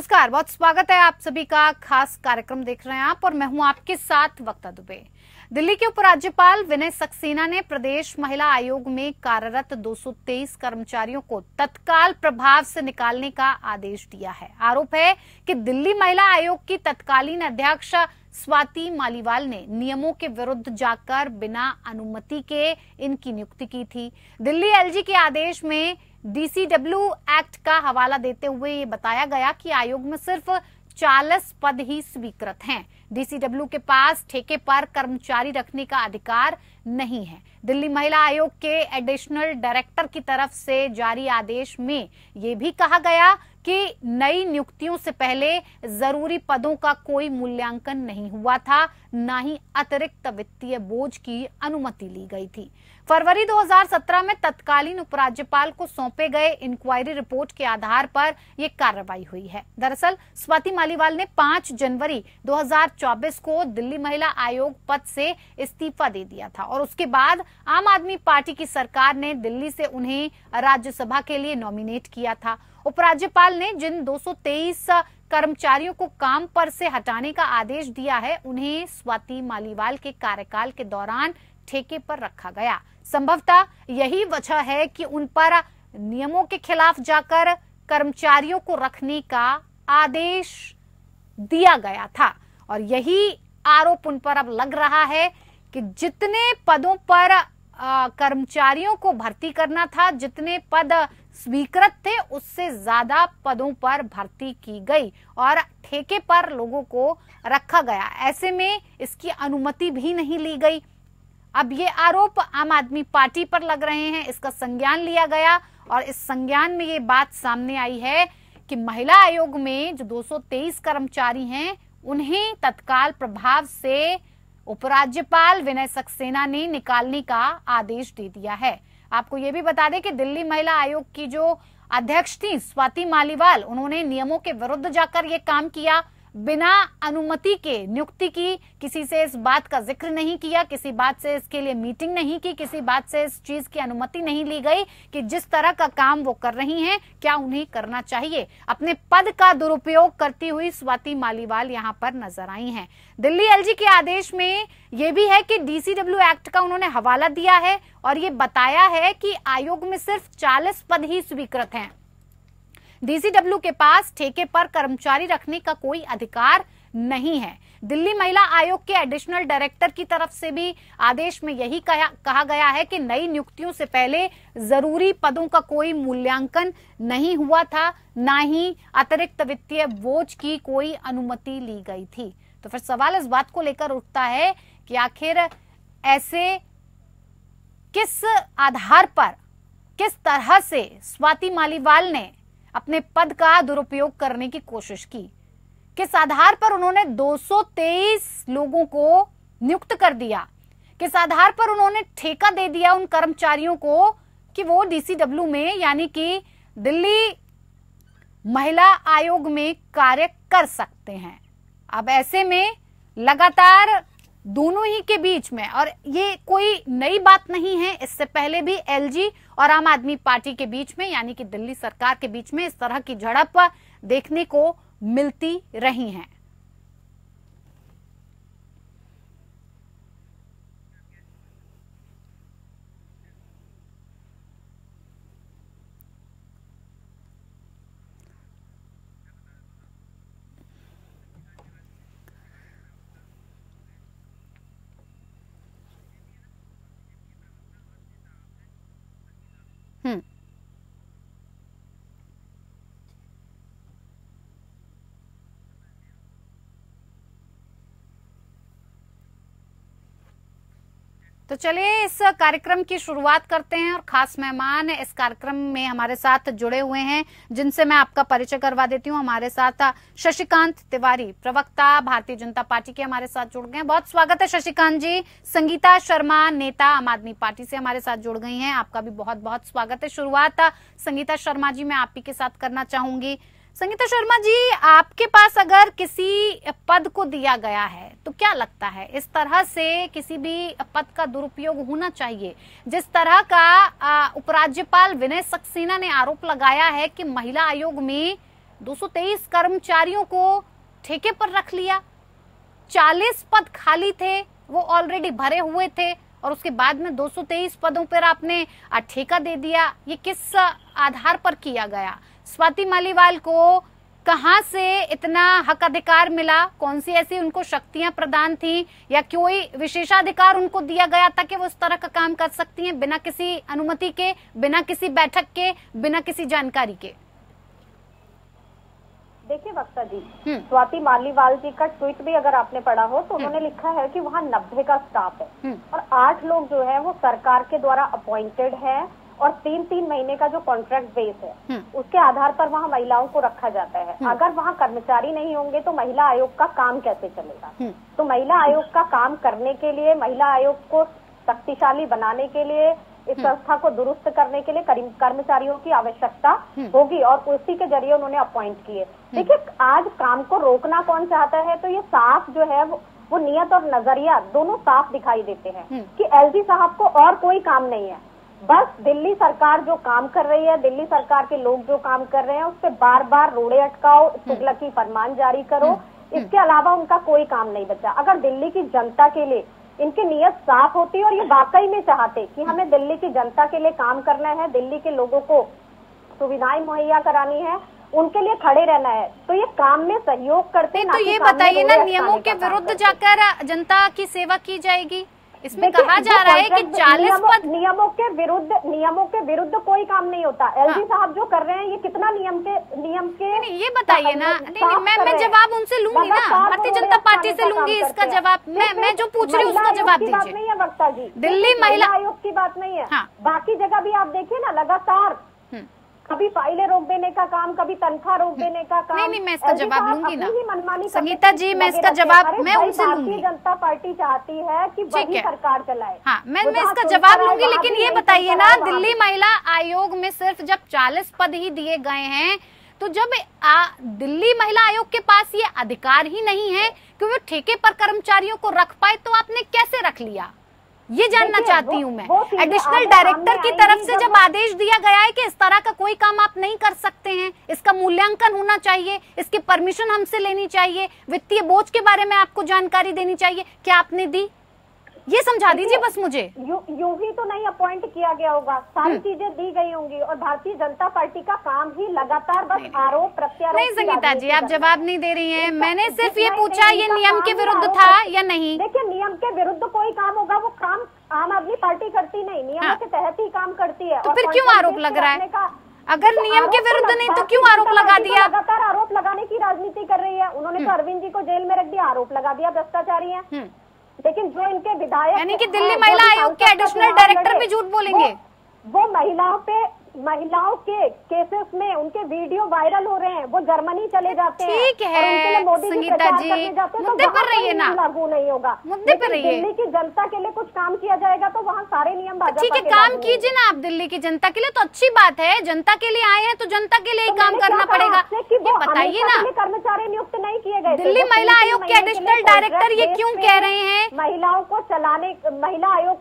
नमस्कार, बहुत स्वागत है आप सभी का। खास कार्यक्रम देख रहे हैं आप और मैं हूं आपके साथ वक्ता दुबे। दिल्ली के उपराज्यपाल विनय सक्सेना ने प्रदेश महिला आयोग में कार्यरत 223 कर्मचारियों को तत्काल प्रभाव से निकालने का आदेश दिया है। आरोप है कि दिल्ली महिला आयोग की तत्कालीन अध्यक्ष स्वाति मालीवाल ने नियमों के विरुद्ध जाकर बिना अनुमति के इनकी नियुक्ति की थी। दिल्ली एलजी के आदेश में डीसीडब्ल्यू एक्ट का हवाला देते हुए ये बताया गया कि आयोग में सिर्फ 40 पद ही स्वीकृत हैं। डीसीडब्ल्यू के पास ठेके पर कर्मचारी रखने का अधिकार नहीं है। दिल्ली महिला आयोग के एडिशनल डायरेक्टर की तरफ से जारी आदेश में ये भी कहा गया कि नई नियुक्तियों से पहले जरूरी पदों का कोई मूल्यांकन नहीं हुआ था, न ही अतिरिक्त वित्तीय बोझ की अनुमति ली गई थी। फरवरी 2017 में तत्कालीन उपराज्यपाल को सौंपे गए इंक्वायरी रिपोर्ट के आधार पर यह कार्रवाई हुई है। दरअसल स्वाति मालीवाल ने 5 जनवरी 2024 को दिल्ली महिला आयोग पद से इस्तीफा दे दिया था और उसके बाद आम आदमी पार्टी की सरकार ने दिल्ली से उन्हें राज्यसभा के लिए नॉमिनेट किया था। उपराज्यपाल ने जिन 223 कर्मचारियों को काम पर से हटाने का आदेश दिया है, उन्हें स्वाति मालीवाल के कार्यकाल के दौरान ठेके पर रखा गया। संभवतः यही वजह है कि उन पर नियमों के खिलाफ जाकर कर्मचारियों को रखने का आदेश दिया गया था और यही आरोप उन पर अब लग रहा है कि जितने पदों पर कर्मचारियों को भर्ती करना था, जितने पद स्वीकृत थे, उससे ज्यादा पदों पर भर्ती की गई और ठेके पर लोगों को रखा गया। ऐसे में इसकी अनुमति भी नहीं ली गई। अब ये आरोप आम आदमी पार्टी पर लग रहे हैं। इसका संज्ञान लिया गया और इस संज्ञान में ये बात सामने आई है कि महिला आयोग में जो 223 कर्मचारी हैं, उन्हें तत्काल प्रभाव से उपराज्यपाल विनय सक्सेना ने निकालने का आदेश दे दिया है। आपको ये भी बता दें कि दिल्ली महिला आयोग की जो अध्यक्ष थी स्वाति मालीवाल, उन्होंने नियमों के विरुद्ध जाकर ये काम किया, बिना अनुमति के नियुक्ति की, किसी से इस बात का जिक्र नहीं किया, किसी बात से इसके लिए मीटिंग नहीं की, किसी बात से इस चीज की अनुमति नहीं ली गई कि जिस तरह का काम वो कर रही हैं क्या उन्हें करना चाहिए। अपने पद का दुरुपयोग करती हुई स्वाति मालीवाल यहां पर नजर आई हैं। दिल्ली एलजी के आदेश में यह भी है कि डीसीडब्ल्यू एक्ट का उन्होंने हवाला दिया है और ये बताया है कि आयोग में सिर्फ 40 पद ही स्वीकृत हैं। डीसीडब्ल्यू के पास ठेके पर कर्मचारी रखने का कोई अधिकार नहीं है। दिल्ली महिला आयोग के एडिशनल डायरेक्टर की तरफ से भी आदेश में यही कहा गया है कि नई नियुक्तियों से पहले जरूरी पदों का कोई मूल्यांकन नहीं हुआ था, ना ही अतिरिक्त वित्तीय बोझ की कोई अनुमति ली गई थी। तो फिर सवाल इस बात को लेकर उठता है कि आखिर ऐसे किस आधार पर, किस तरह से स्वाति मालीवाल ने अपने पद का दुरुपयोग करने की कोशिश की, किस आधार पर उन्होंने 223 लोगों को नियुक्त कर दिया, किस आधार पर उन्होंने ठेका दे दिया उन कर्मचारियों को कि वो डीसीडब्ल्यू में यानी कि दिल्ली महिला आयोग में कार्य कर सकते हैं। अब ऐसे में लगातार दोनों ही के बीच में, और ये कोई नई बात नहीं है, इससे पहले भी एलजी और आम आदमी पार्टी के बीच में यानी कि दिल्ली सरकार के बीच में इस तरह की झड़प देखने को मिलती रही हैं। तो चलिए इस कार्यक्रम की शुरुआत करते हैं और खास मेहमान इस कार्यक्रम में हमारे साथ जुड़े हुए हैं, जिनसे मैं आपका परिचय करवा देती हूं। हमारे साथ शशिकांत तिवारी, प्रवक्ता भारतीय जनता पार्टी के, हमारे साथ जुड़ गए हैं। बहुत स्वागत है शशिकांत जी। संगीता शर्मा, नेता आम आदमी पार्टी से हमारे साथ जुड़ गई हैं, आपका भी बहुत बहुत स्वागत है। शुरुआत संगीता शर्मा जी मैं आप ही के साथ करना चाहूंगी। संगीता शर्मा जी, आपके पास अगर किसी पद को दिया गया है तो क्या लगता है इस तरह से किसी भी पद का दुरुपयोग होना चाहिए? जिस तरह का उपराज्यपाल विनय सक्सेना ने आरोप लगाया है कि महिला आयोग में 223 कर्मचारियों को ठेके पर रख लिया। 40 पद खाली थे, वो ऑलरेडी भरे हुए थे, और उसके बाद में 223 पदों पर आपने ठेका दे दिया। ये किस आधार पर किया गया? स्वाति मालीवाल को कहां से इतना हक अधिकार मिला? कौन सी ऐसी उनको शक्तियां प्रदान थी, या कोई विशेषाधिकार उनको दिया गया था कि वो इस तरह का काम कर सकती हैं बिना किसी अनुमति के, बिना किसी बैठक के, बिना किसी जानकारी के? देखिए वक्ता जी, स्वाति मालीवाल जी का ट्वीट भी अगर आपने पढ़ा हो तो उन्होंने लिखा है कि वहाँ 90 का स्टाफ है और 8 लोग जो है वो सरकार के द्वारा अपॉइंटेड है, और 3-3 महीने का जो कॉन्ट्रैक्ट बेस है उसके आधार पर वहाँ महिलाओं को रखा जाता है। अगर वहाँ कर्मचारी नहीं होंगे तो महिला आयोग का काम कैसे चलेगा? तो महिला आयोग का काम करने के लिए, महिला आयोग को शक्तिशाली बनाने के लिए, इस संस्था को दुरुस्त करने के लिए कर्मचारियों की आवश्यकता होगी, और उसी के जरिए उन्होंने अपॉइंट किए। देखिए, आज काम को रोकना कौन चाहता है? तो ये साफ जो है वो नियत और नजरिया दोनों साफ दिखाई देते हैं कि एलजी साहब को और कोई काम नहीं है। बस दिल्ली सरकार जो काम कर रही है, दिल्ली सरकार के लोग जो काम कर रहे हैं, उस पर बार बार रोड़े अटकाओ, तुगलकी फरमान जारी करो, इसके अलावा उनका कोई काम नहीं बचा। अगर दिल्ली की जनता के लिए इनकी नीयत साफ होती और ये वाकई में चाहते कि हमें दिल्ली की जनता के लिए काम करना है, दिल्ली के लोगों को सुविधाएं मुहैया करानी है, उनके लिए खड़े रहना है, तो ये काम में सहयोग करते। तो ये बताइए ना, नियमों के विरुद्ध जाकर जनता की सेवा की जाएगी? इसमें कहा जा रहा है कि 40 पद। नियमों के विरुद्ध कोई काम नहीं होता। एलजी साहब जो कर रहे हैं ये कितना नियम के नहीं, ये बताइए ना। नहीं, मैं जवाब उनसे लूंगी ना, भारतीय जनता पार्टी से लूंगी इसका जवाब। मैं जो पूछ रही हूँ उसका जवाब दीजिए। बात नहीं है वक्ता जी, दिल्ली महिला आयोग की बात नहीं है। बाकी जगह भी आप देखिए ना, लगातार कभी फाइलें रोक देने का काम, कभी तनख्वाह रोक देने का काम। नहीं, मैं इसका जवाब लूंगी ना मनमानी। संगीता जी, मैं इसका जवाब मैं उनसे लूंगी। भारतीय जनता पार्टी चाहती है कि वही सरकार चलाए। हाँ, मैं इसका जवाब लूंगी, लेकिन ये बताइए ना, दिल्ली महिला आयोग में सिर्फ जब 40 पद ही दिए गए हैं, तो जब दिल्ली महिला आयोग के पास ये अधिकार ही नहीं है कि वो ठेके पर कर्मचारियों को रख पाए, तो आपने कैसे रख लिया? ये जानना चाहती हूँ मैं। एडिशनल डायरेक्टर की तरफ से जब आदेश दिया गया है कि इस तरह का कोई काम आप नहीं कर सकते हैं, इसका मूल्यांकन होना चाहिए, इसकी परमिशन हमसे लेनी चाहिए, वित्तीय बोझ के बारे में आपको जानकारी देनी चाहिए, क्या आपने दी? ये समझा दीजिए बस मुझे। यूं ही तो नहीं अपॉइंट किया गया होगा, सारी चीजें दी गई होंगी, और भारतीय जनता पार्टी का काम ही लगातार बस आरोप प्रत्यारोप। नहीं संगीता जी, आप जवाब नहीं दे रही हैं। मैंने सिर्फ ये पूछा, ये नियम के विरुद्ध था या नहीं? देखिए, नियम के विरुद्ध कोई काम होगा, वो काम आम आदमी पार्टी करती नहीं, नियमों के तहत ही काम करती है। तो फिर क्यों आरोप लग रहा है? अगर नियम के विरुद्ध नहीं तो क्यों आरोप लगा दिया? लगातार आरोप लगाने की राजनीति कर रही है। उन्होंने तो अरविंद जी को जेल में रख दिया, आरोप लगा दिया भ्रष्टाचारी है। लेकिन जो इनके विधायक, यानी कि दिल्ली महिला आयोग के एडिशनल डायरेक्टर भी झूठ बोलेंगे? वो महिलाओं के केसेस में उनके वीडियो वायरल हो रहे हैं, वो जर्मनी चले जाते हैं। ठीक है संगीता जी, मुद्दे पर रहिए ना, लागू नहीं होगा। मुद्दे पर रहिए। दिल्ली की जनता के लिए कुछ काम किया जाएगा तो वहाँ सारे नियम भाजपा ठीक है, काम कीजिए ना आप दिल्ली की जनता के लिए, तो अच्छी बात है। जनता के लिए आए हैं तो जनता के लिए ही काम करना पड़ेगा। ये बताइए ना, कर्मचारी नियुक्त नहीं किए गए। दिल्ली महिला आयोग के एडिशनल डायरेक्टर ये क्यों कह रहे हैं? महिला आयोग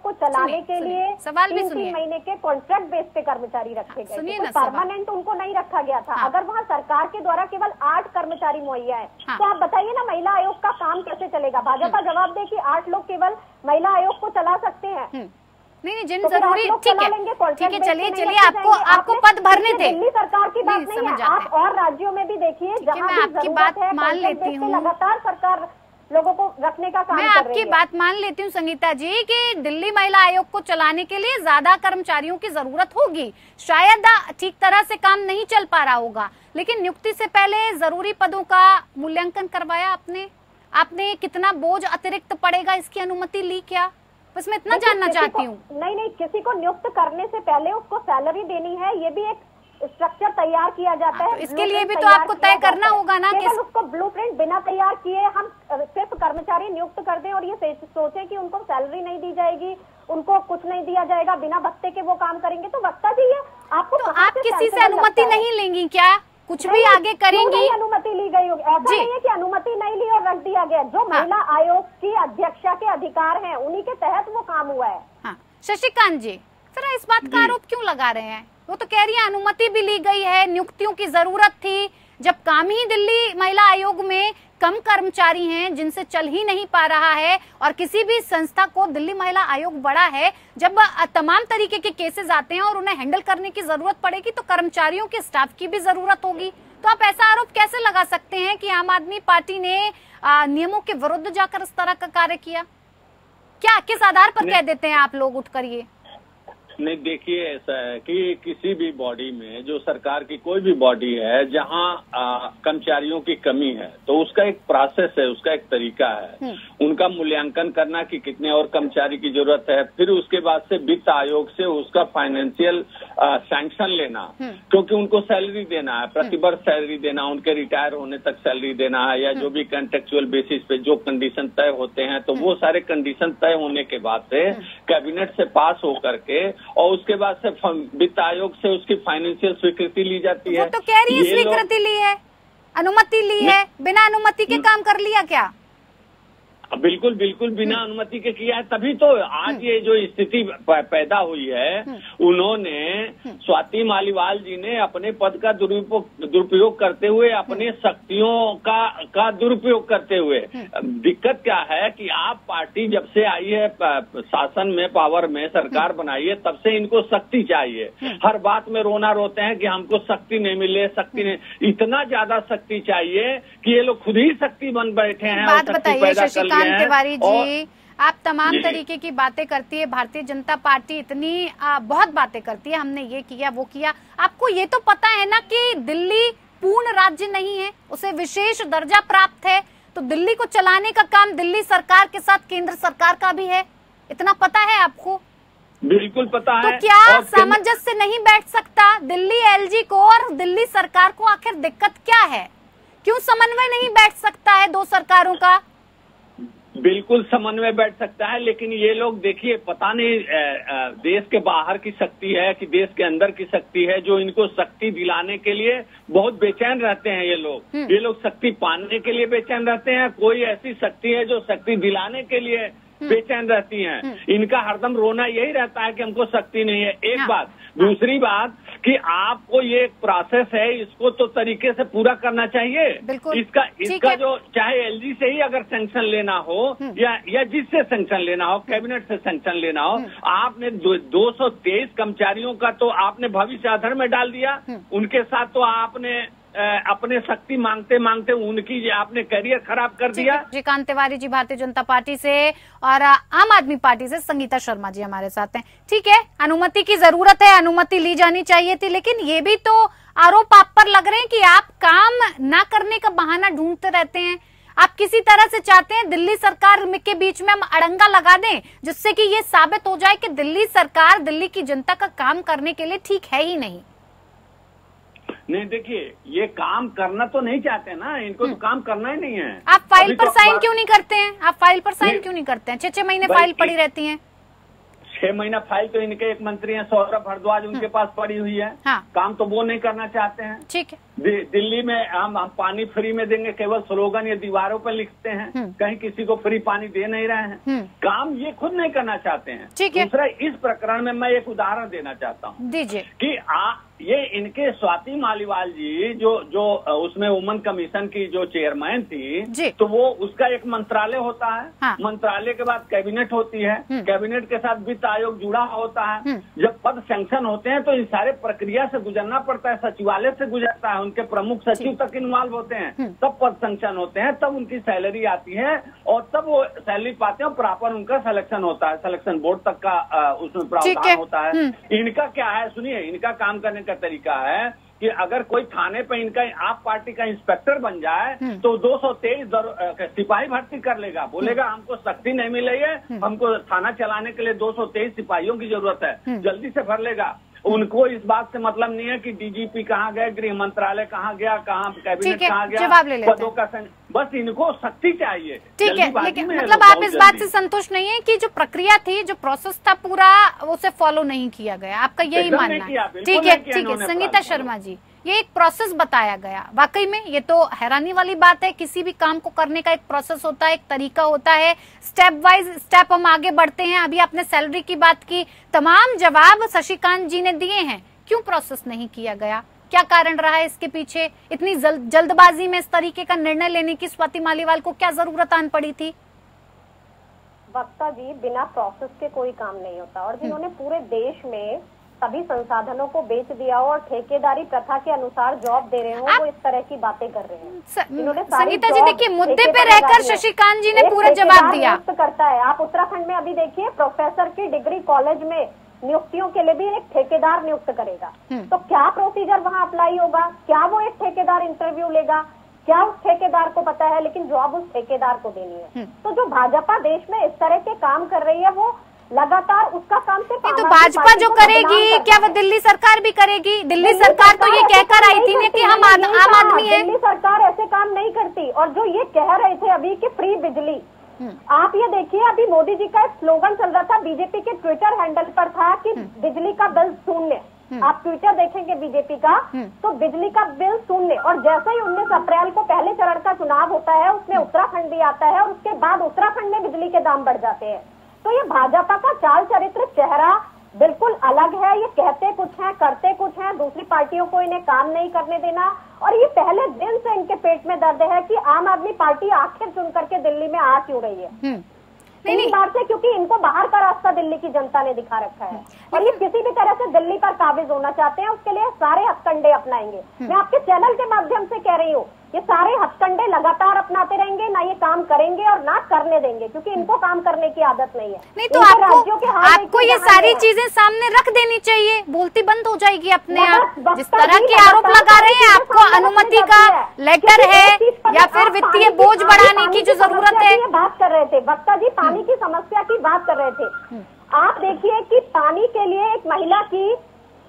को चलाने के लिए सवाल भी सुनिए, 3 महीने के कॉन्ट्रैक्ट बेस पे कर्मचारी रखे गए, परमानेंट उनको नहीं रखा गया था। अगर वहाँ सरकार के द्वारा केवल 8 कर्मचारी मुहैया है, तो आप बताइए ना महिला आयोग का काम कैसे चलेगा? भाजपा जवाब दे कि 8 लोग केवल महिला आयोग को चला सकते हैं। नहीं, जिन जरूरी, ठीक है, चलिए, आपको पद भरने थे। दिल्ली सरकार की बात नहीं है, आप और राज्यों में भी देखिए जहाँ मैं आपकी बात मान लेती हूँ, लगातार सरकार लोगों को रखने का काम कर रही है। मैं आपकी बात मान लेती हूँ संगीता जी कि दिल्ली महिला आयोग को चलाने के लिए ज्यादा कर्मचारियों की जरूरत होगी, शायद ठीक तरह से काम नहीं चल पा रहा होगा, लेकिन नियुक्ति से पहले जरूरी पदों का मूल्यांकन करवाया आपने कितना बोझ अतिरिक्त पड़ेगा इसकी अनुमति ली क्या? बस मैं इतना जानना चाहती हूँ। नहीं, किसी को नियुक्त करने से पहले उसको सैलरी देनी है, ये भी एक स्ट्रक्चर तैयार किया जाता है। इसके लिए भी तो आपको तय करना होगा ना कि उसको ब्लूप्रिंट बिना तैयार किए हम सिर्फ कर्मचारी नियुक्त कर दें और ये सोचे कि उनको सैलरी नहीं दी जाएगी, उनको कुछ नहीं दिया जाएगा, बिना भत्ते के वो काम करेंगे, तो वक्ता जी ये आपको तो आप किसी से अनुमति नहीं लेंगी क्या? कुछ भी आगे करेंगी? अनुमति ली गई होगी, ऐसा नहीं है कि अनुमति नहीं ली और रख दिया गया। जो महिला आयोग की अध्यक्षा के अधिकार हैं उन्हीं के तहत वो काम हुआ है। हाँ, शशिकांत जी, फिर इस बात का आरोप क्यों लगा रहे हैं? वो तो कह रही है अनुमति भी ली गई है, नियुक्तियों की जरूरत थी, जब काम ही दिल्ली महिला आयोग में कम कर्मचारी हैं जिनसे चल ही नहीं पा रहा है, और किसी भी संस्था को दिल्ली महिला आयोग बड़ा है, जब तमाम तरीके के केसेस आते हैं और उन्हें हैंडल करने की जरूरत पड़ेगी तो कर्मचारियों के स्टाफ की भी जरूरत होगी। तो आप ऐसा आरोप कैसे लगा सकते हैं कि आम आदमी पार्टी ने नियमों के विरुद्ध जाकर इस तरह का कार्य किया? क्या किस आधार पर कह देते हैं आप लोग उठकर ये? नहीं, देखिए ऐसा है कि किसी भी बॉडी में, जो सरकार की कोई भी बॉडी है जहां कर्मचारियों की कमी है, तो उसका एक प्रोसेस है, उसका एक तरीका है उनका मूल्यांकन करना कि कितने और कर्मचारी की जरूरत है। फिर उसके बाद से वित्त आयोग से उसका फाइनेंशियल सैंक्शन लेना, क्योंकि उनको सैलरी देना है, प्रतिवर्ष सैलरी देना, उनके रिटायर होने तक सैलरी देना है, या जो भी कॉन्ट्रेक्चुअल बेसिस पे जो कंडीशन तय होते हैं, तो वो सारे कंडीशन तय होने के बाद से कैबिनेट से पास होकर के और उसके बाद से वित्त आयोग से उसकी फाइनेंशियल स्वीकृति ली जाती है। वो तो कह रही है स्वीकृति ली है, अनुमति ली है, बिना अनुमति के काम कर लिया क्या? बिल्कुल बिल्कुल बिना अनुमति के किया है, तभी तो आज ये जो स्थिति पैदा हुई है। उन्होंने स्वाति मालीवाल जी ने अपने पद का दुरुपयोग करते हुए, अपने शक्तियों का दुरुपयोग करते हुए, दिक्कत क्या है कि आप पार्टी जब से आई है शासन में, पावर में, सरकार बनाई है, तब से इनको शक्ति चाहिए। हर बात में रोना रोते हैं कि हमको शक्ति नहीं मिले, शक्ति नहीं, इतना ज्यादा शक्ति चाहिए कि ये लोग खुद ही शक्ति बन बैठे हैं। बात बताइए शशिकांत तिवारी जी, आप तमाम तरीके की बातें करती है भारतीय जनता पार्टी, इतनी बहुत बातें करती है, हमने ये किया वो किया। आपको ये तो पता है ना कि दिल्ली पूर्ण राज्य नहीं है, उसे विशेष दर्जा प्राप्त है, तो दिल्ली को चलाने का काम दिल्ली सरकार के साथ केंद्र सरकार का भी है, इतना पता है आपको? बिल्कुल पता है। तो क्या सामंजस्य नहीं बैठ सकता दिल्ली एलजी को और दिल्ली सरकार को? आखिर दिक्कत क्या है? क्यों समन्वय नहीं बैठ सकता है दो सरकारों का? बिल्कुल समन्वय बैठ सकता है, लेकिन ये लोग देखिए, पता नहीं देश के बाहर की शक्ति है कि देश के अंदर की शक्ति है जो इनको शक्ति दिलाने के लिए बहुत बेचैन रहते हैं। ये लोग शक्ति पाने के लिए बेचैन रहते हैं। कोई ऐसी शक्ति है जो शक्ति दिलाने के लिए बेचैन रहती हैं। इनका हरदम रोना यही रहता है कि हमको शक्ति नहीं है, एक बात। दूसरी बात कि आपको ये एक प्रोसेस है, इसको तो तरीके से पूरा करना चाहिए। इसका जो चाहे एलजी से ही अगर सैंक्शन लेना हो या जिससे सैंक्शन लेना हो, कैबिनेट से सैंक्शन लेना हो, आपने 223 कर्मचारियों का तो आपने भविष्य आधार में डाल दिया। उनके साथ तो आपने अपने शक्ति मांगते मांगते उनकी आपने करियर खराब कर दिया। श्रीकांत तिवारी जी भारतीय जनता पार्टी से और आम आदमी पार्टी से संगीता शर्मा जी हमारे साथ हैं। ठीक है, अनुमति की जरूरत है, अनुमति ली जानी चाहिए थी, लेकिन ये भी तो आरोप आप पर लग रहे हैं कि आप काम ना करने का बहाना ढूंढते रहते हैं। आप किसी तरह से चाहते हैं दिल्ली सरकार के बीच में हम अड़ंगा लगा दें, जिससे कि ये साबित हो जाए कि दिल्ली सरकार दिल्ली की जनता का काम करने के लिए ठीक है ही नहीं। नहीं, देखिए, ये काम करना तो नहीं चाहते ना, इनको तो काम करना ही नहीं है। आप फाइल पर साइन क्यों नहीं करते हैं? आप फाइल पर साइन क्यों नहीं करते हैं? 6 महीने फाइल पड़ी रहती है। 6 महीना फाइल तो इनके एक मंत्री हैं सौरभ भारद्वाज, उनके पास पड़ी हुई है। काम तो वो नहीं करना चाहते हैं। ठीक है, दिल्ली में हम पानी फ्री में देंगे, केवल स्लोगन ये दीवारों पर लिखते हैं, कहीं किसी को फ्री पानी दे नहीं रहे हैं। काम ये खुद नहीं करना चाहते हैं। दूसरा, इस प्रकरण में मैं एक उदाहरण देना चाहता हूँ दीजिए कि ये इनके स्वाति मालीवाल जी जो उसमें वुमन कमीशन की जो चेयरमैन थी, तो वो उसका एक मंत्रालय होता है। मंत्रालय के बाद कैबिनेट होती है, कैबिनेट के साथ वित्त आयोग जुड़ा होता है। जब पद सैंक्शन होते हैं तो इस सारे प्रक्रिया से गुजरना पड़ता है, सचिवालय से गुजरता है, उनके प्रमुख सचिव तक इन्वॉल्व होते हैं, तब पद सैंक्शन होते हैं, तब उनकी सैलरी आती है और तब वो सैलरी पाते हैं, प्रॉपर उनका सिलेक्शन होता है, सिलेक्शन बोर्ड तक का उसमें प्रावधान होता है। इनका क्या है, सुनिए, इनका काम करने का तरीका है कि अगर कोई थाने पे इनका आप पार्टी का इंस्पेक्टर बन जाए तो 223 सिपाही भर्ती कर लेगा, बोलेगा हमको शक्ति नहीं मिल रही है, हमको थाना चलाने के लिए 223 सिपाहियों की जरूरत है, जल्दी से भर लेगा। उनको इस बात से मतलब नहीं है कि डीजीपी कहाँ गए, गृह मंत्रालय कहाँ गया, कहाँ कैबिनेट कहाँ गया, पदों का बस इनको शक्ति चाहिए। ठीक है, लेकिन मतलब आप इस बात से संतुष्ट नहीं है कि जो प्रक्रिया थी, जो प्रोसेस था पूरा, उसे फॉलो नहीं किया गया, आपका यही मानना है? ठीक है, ठीक है संगीता शर्मा जी, ये एक प्रोसेस बताया गया, वाकई में ये तो हैरानी वाली बात है। किसी भी काम को करने का एक प्रोसेस होता है, एक तरीका होता है, स्टेप वाइज स्टेप हम आगे बढ़ते हैं। अभी आपने सैलरी की बात की, तमाम जवाब शशिकांत जी ने दिए हैं, क्यों प्रोसेस नहीं किया गया? क्या कारण रहा है इसके पीछे? इतनी जल्दबाजी में इस तरीके का निर्णय लेने की स्वाति मालीवाल को क्या जरूरत आन पड़ी थी? वक्ता जी, बिना प्रोसेस के कोई काम नहीं होता, और जिन्होंने पूरे देश में सभी संसाधनों को बेच दिया हो और ठेकेदारी प्रथा के अनुसार जॉब दे रहे हो, वो इस तरह की बातें कर रहे हैं। संगीता जी देखिए, मुद्दे पे रहकर शशिकांत जी ने पूरा जवाब दिया। करता है, आप उत्तराखंड में अभी देखिए, प्रोफेसर की डिग्री कॉलेज में नियुक्तियों के लिए भी एक ठेकेदार नियुक्त करेगा, तो क्या प्रोसीजर वहाँ अप्लाई होगा? क्या वो एक ठेकेदार इंटरव्यू लेगा? क्या उस ठेकेदार को पता है? लेकिन जॉब उस ठेकेदार को देनी है। तो जो भाजपा देश में इस तरह के काम कर रही है, वो लगातार उसका काम सिर्फ तो भाजपा जो करेगी, क्या वो दिल्ली सरकार भी करेगी? दिल्ली सरकार तो ये कहकर आई थी ना कि हम आम आदमी है। दिल्ली सरकार ऐसे काम नहीं करती। और जो ये कह रहे थे अभी कि फ्री बिजली, आप ये देखिए, अभी मोदी जी का एक स्लोगन चल रहा था, बीजेपी के ट्विटर हैंडल पर था कि बिजली का बिल शून्य। आप ट्विटर देखेंगे बीजेपी का, तो बिजली का बिल शून्य। और जैसे ही 19 अप्रैल को पहले चरण का चुनाव होता है, उसमें उत्तराखंड भी आता है, और उसके बाद उत्तराखंड में बिजली के दाम बढ़ जाते हैं। तो ये भाजपा का चाल चरित्र, चेहरा बिल्कुल अलग है। ये कहते कुछ है, करते कुछ है, दूसरी पार्टियों को इन्हें काम नहीं करने देना। और ये पहले दिन से इनके पेट में दर्द है कि आम आदमी पार्टी आखिर चुन करके दिल्ली में आ क्यों रही है। नहीं बार से, क्योंकि इनको बाहर का रास्ता दिल्ली की जनता ने दिखा रखा है, और ये किसी भी तरह से दिल्ली पर काबिज होना चाहते हैं। उसके लिए सारे हथकंडे अपनाएंगे। मैं आपके चैनल के माध्यम से कह रही हूँ, ये सारे हथकंडे लगातार अपनाते रहेंगे, ना ये काम करेंगे और ना करने देंगे, क्योंकि इनको काम करने की आदत नहीं है। नहीं तो आपको ये सारी चीजें सामने रख देनी चाहिए, बोलती बंद हो जाएगी अपने आप। जिस तरह के आरोप लगा रहे हैं, आपको अनुमति का लेटर है या फिर वित्तीय बोझ बढ़ाने की जो जरूरत है, बात कर रहे थे वक्ता जी, पानी की समस्या की बात कर रहे थे। आप देखिए कि पानी के लिए एक महिला की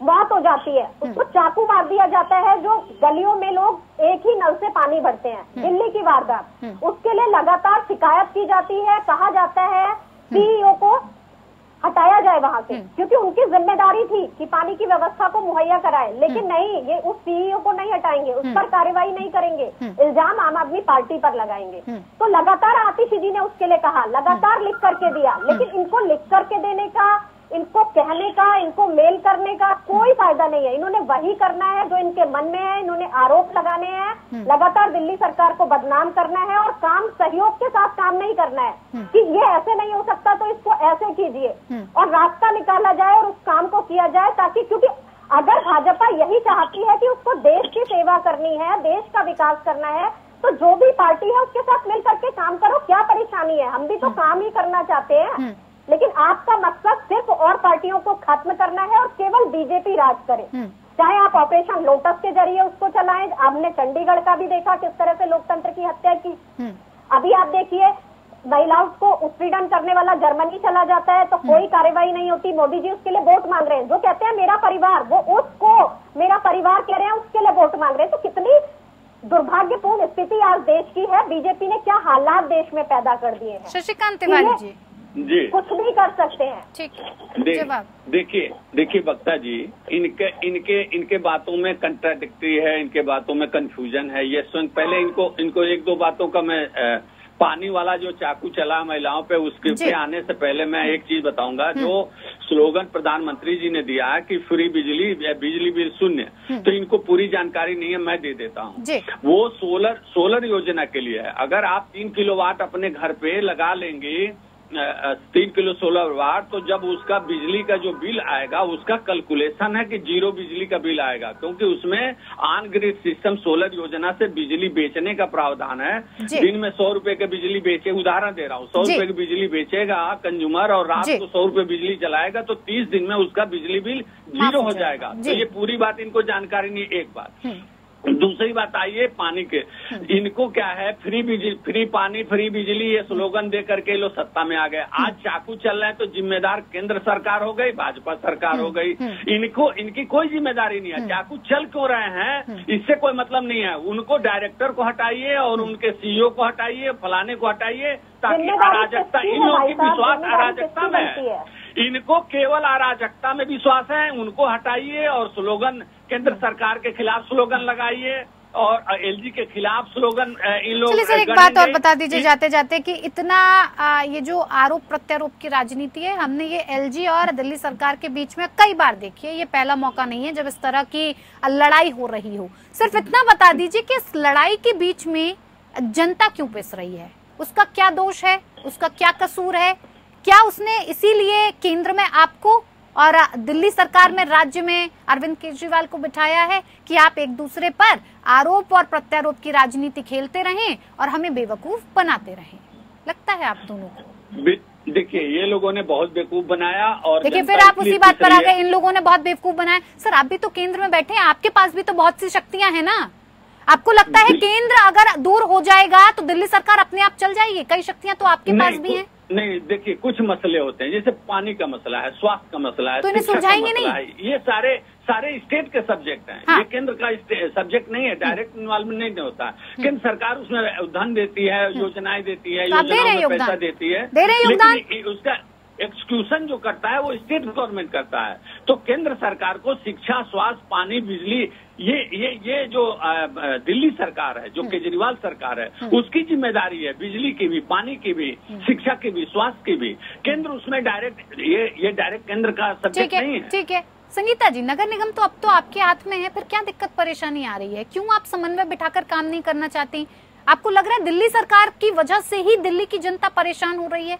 मौत हो जाती है, उसको चाकू मार दिया जाता है। जो गलियों में लोग एक ही नल से पानी भरते हैं, दिल्ली की वारदात, उसके लिए लगातार शिकायत की जाती है। कहा जाता है सीईओ को हटाया जाए वहां से, क्योंकि उनकी जिम्मेदारी थी कि पानी की व्यवस्था को मुहैया कराए। लेकिन नहीं, ये उस सीईओ को नहीं हटाएंगे, उस पर कार्रवाई नहीं करेंगे, इल्जाम आम आदमी पार्टी पर लगाएंगे। तो लगातार आतिश जी ने उसके लिए कहा, लगातार लिख करके दिया, लेकिन इनको लिख करके देने का, इनको कहने का, इनको मेल करने का कोई फायदा नहीं है। इन्होंने वही करना है जो इनके मन में है। इन्होंने आरोप लगाने हैं, लगातार दिल्ली सरकार को बदनाम करना है, और काम सहयोग के साथ काम नहीं करना है कि ये ऐसे नहीं हो सकता तो इसको ऐसे कीजिए, और रास्ता निकाला जाए और उस काम को किया जाए। ताकि, क्योंकि अगर भाजपा यही चाहती है कि उसको देश की सेवा करनी है, देश का विकास करना है, तो जो भी पार्टी है उसके साथ मिल करके काम करो। क्या परेशानी है? हम भी तो काम ही करना चाहते हैं, लेकिन आपका मकसद सिर्फ और पार्टियों को खत्म करना है और केवल बीजेपी राज करे। चाहे आप ऑपरेशन लोटस के जरिए उसको चलाएं, आपने चंडीगढ़ का भी देखा किस तरह से लोकतंत्र की हत्या की। अभी आप देखिए, महिलाओं को उत्पीड़न करने वाला जर्मनी चला जाता है तो कोई कार्रवाई नहीं होती। मोदी जी उसके लिए वोट मांग रहे हैं, जो कहते हैं मेरा परिवार, वो उसको मेरा परिवार कह रहे हैं, उसके लिए वोट मांग रहे हैं। तो कितनी दुर्भाग्यपूर्ण स्थिति आज देश की है। बीजेपी ने क्या हालात देश में पैदा कर दिए हैं। शशिकांत तिवारी जी कुछ नहीं कर सकते हैं। ठीक, देखिए वक्ता जी, इनके बातों में कंट्राडिक्टरी है, इनके बातों में कंफ्यूजन है। ये स्वयं पहले इनको एक दो बातों का मैं पानी वाला जो चाकू चला महिलाओं पे, उसके पे आने से पहले मैं एक चीज बताऊंगा। जो स्लोगन प्रधानमंत्री जी ने दिया है कि फ्री बिजली बिल शून्य, तो इनको पूरी जानकारी नहीं है, मैं दे देता हूँ। वो सोलर योजना के लिए है। अगर आप 3 किलोवाट अपने घर पे लगा लेंगे, 3 किलो सोलर वाट, तो जब उसका बिजली का जो बिल आएगा, उसका कैलकुलेशन है कि 0 बिजली का बिल आएगा, क्योंकि उसमें ऑन ग्रिड सिस्टम सोलर योजना से बिजली बेचने का प्रावधान है। दिन में 100 रुपए के बिजली बेचे, उदाहरण दे रहा हूँ, 100 रुपए की बिजली बेचेगा कंज्यूमर और रात को 100 रुपए बिजली चलाएगा, तो 30 दिन में उसका बिजली बिल 0 हो जाएगा। तो ये पूरी बात इनको जानकारी नहीं, एक बात। दूसरी बात आइए पानी के, इनको क्या है, फ्री पानी फ्री बिजली, ये स्लोगन दे करके लोग सत्ता में आ गए। आज चाकू चल रहा है तो जिम्मेदार केंद्र सरकार हो गई, भाजपा सरकार हो गई। इनकी कोई जिम्मेदारी नहीं है। चाकू चल क्यों रहे हैं, इससे कोई मतलब नहीं है। उनको डायरेक्टर को हटाइए और उनके सीईओ को हटाइए, फलाने को हटाइए, ताकि अराजकता, इन लोगों की विश्वास अराजकता में है। इनको केवल अराजकता में विश्वास है, उनको हटाइए और स्लोगन केंद्र सरकार के खिलाफ स्लोगन लगाइए और एलजी के खिलाफ स्लोगन इन लोग। चलिए सर, एक बात और बता दीजिए जाते जाते कि इतना ये जो आरोप प्रत्यारोप की राजनीति है, हमने ये एलजी और दिल्ली सरकार के बीच में कई बार देखी है। ये पहला मौका नहीं है जब इस तरह की लड़ाई हो रही हो। सिर्फ इतना बता दीजिए कि इस लड़ाई के बीच में जनता क्यों पिस रही है? उसका क्या दोष है? उसका क्या कसूर है? क्या उसने इसीलिए केंद्र में आपको और दिल्ली सरकार में, राज्य में अरविंद केजरीवाल को बिठाया है कि आप एक दूसरे पर आरोप और प्रत्यारोप की राजनीति खेलते रहें और हमें बेवकूफ बनाते रहें? लगता है आप दोनों को? देखिए, ये लोगों ने बहुत बेवकूफ बनाया और देखिए फिर आप उसी बात पर आ गए, इन लोगों ने बहुत बेवकूफ बनाया। सर, आप भी तो केंद्र में बैठे हैं, आपके पास भी तो बहुत सी शक्तियां हैं ना। आपको लगता है केंद्र अगर दूर हो जाएगा तो दिल्ली सरकार अपने आप चल जाएगी? कई शक्तियां तो आपके पास भी हैं। नहीं, देखिए, कुछ मसले होते हैं, जैसे पानी का मसला है, स्वास्थ्य का मसला है, तो इन्हें सुलझाएंगे नहीं? ये सारे स्टेट के सब्जेक्ट हैं। हाँ। ये केंद्र का सब्जेक्ट नहीं है, डायरेक्ट इन्वॉल्वमेंट नहीं होता। केंद्र सरकार उसमें धन देती है, योजनाएं देती है, योजनाओं में पैसा देती है, लेकिन उसका एक्सक्यूशन जो करता है वो स्टेट गवर्नमेंट करता है। तो केंद्र सरकार को शिक्षा, स्वास्थ्य, पानी, बिजली, ये जो दिल्ली सरकार है, जो केजरीवाल सरकार है, उसकी जिम्मेदारी है, बिजली की भी, पानी की भी, शिक्षा की भी, स्वास्थ्य की भी। केंद्र उसमें डायरेक्ट, ये डायरेक्ट केंद्र का सब्जेक्ट नहीं है। ठीक है संगीता जी, नगर निगम तो अब तो आपके हाथ में है, फिर क्या दिक्कत परेशानी आ रही है? क्यों आप समन्वय बिठाकर काम नहीं करना चाहती? आपको लग रहा है दिल्ली सरकार की वजह से ही दिल्ली की जनता परेशान हो रही है?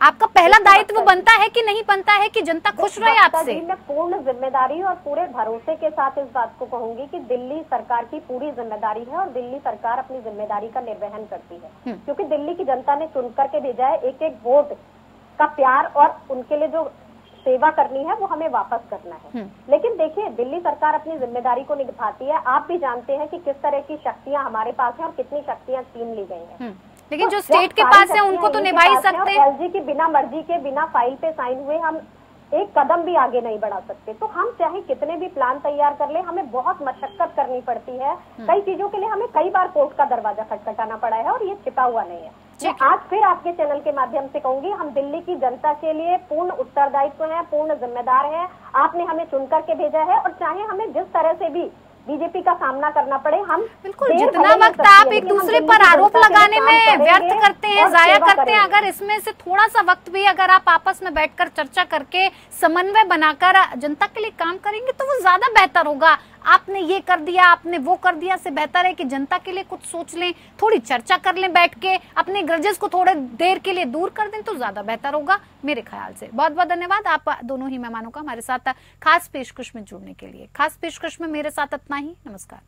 आपका पहला दायित्व बनता है कि नहीं बनता है कि जनता खुश रहे आपसे? मैं पूर्ण जिम्मेदारी और पूरे भरोसे के साथ इस बात को कहूंगी कि दिल्ली सरकार की पूरी जिम्मेदारी है और दिल्ली सरकार अपनी जिम्मेदारी का निर्वहन करती है, क्योंकि दिल्ली की जनता ने चुन करके भेजा है। एक एक वोट का प्यार और उनके लिए जो सेवा करनी है वो हमें वापस करना है। लेकिन देखिए, दिल्ली सरकार अपनी जिम्मेदारी को निभाती है। आप भी जानते हैं कि किस तरह की शक्तियां हमारे पास हैं और कितनी शक्तियां छीन ली गई हैं। लेकिन जो स्टेट के पास है उनको तो निभा ही सकते हैं। एलजी की बिना मर्जी के, बिना फाइल पे साइन हुए हम एक कदम भी आगे नहीं बढ़ा सकते। तो हम चाहे कितने भी प्लान तैयार कर ले, हमें बहुत मशक्कत करनी पड़ती है। कई चीजों के लिए हमें कई बार कोर्ट का दरवाजा खटखटाना पड़ा है और ये छिपा हुआ नहीं है। मैं आज फिर आपके चैनल के माध्यम से कहूंगी, हम दिल्ली की जनता के लिए पूर्ण उत्तरदायित्व है, पूर्ण जिम्मेदार है। आपने हमें चुन करके भेजा है और चाहे हमें जिस तरह से भी बीजेपी का सामना करना पड़े, हम बिल्कुल, जितना वक्त आप एक दूसरे पर आरोप लगाने में व्यर्थ करते हैं, जाया करते हैं, अगर इसमें से थोड़ा सा वक्त भी अगर आप आपस में बैठकर चर्चा करके समन्वय बनाकर जनता के लिए काम करेंगे तो वो ज्यादा बेहतर होगा। आपने ये कर दिया, आपने वो कर दिया से बेहतर है कि जनता के लिए कुछ सोच लें, थोड़ी चर्चा कर लें बैठ के, अपने ग्रजेस को थोड़े देर के लिए दूर कर दें तो ज्यादा बेहतर होगा मेरे ख्याल से। बहुत बहुत धन्यवाद आप दोनों ही मेहमानों का हमारे साथ खास पेशकश में जुड़ने के लिए। खास पेशकश में मेरे साथ इतना ही। नमस्कार।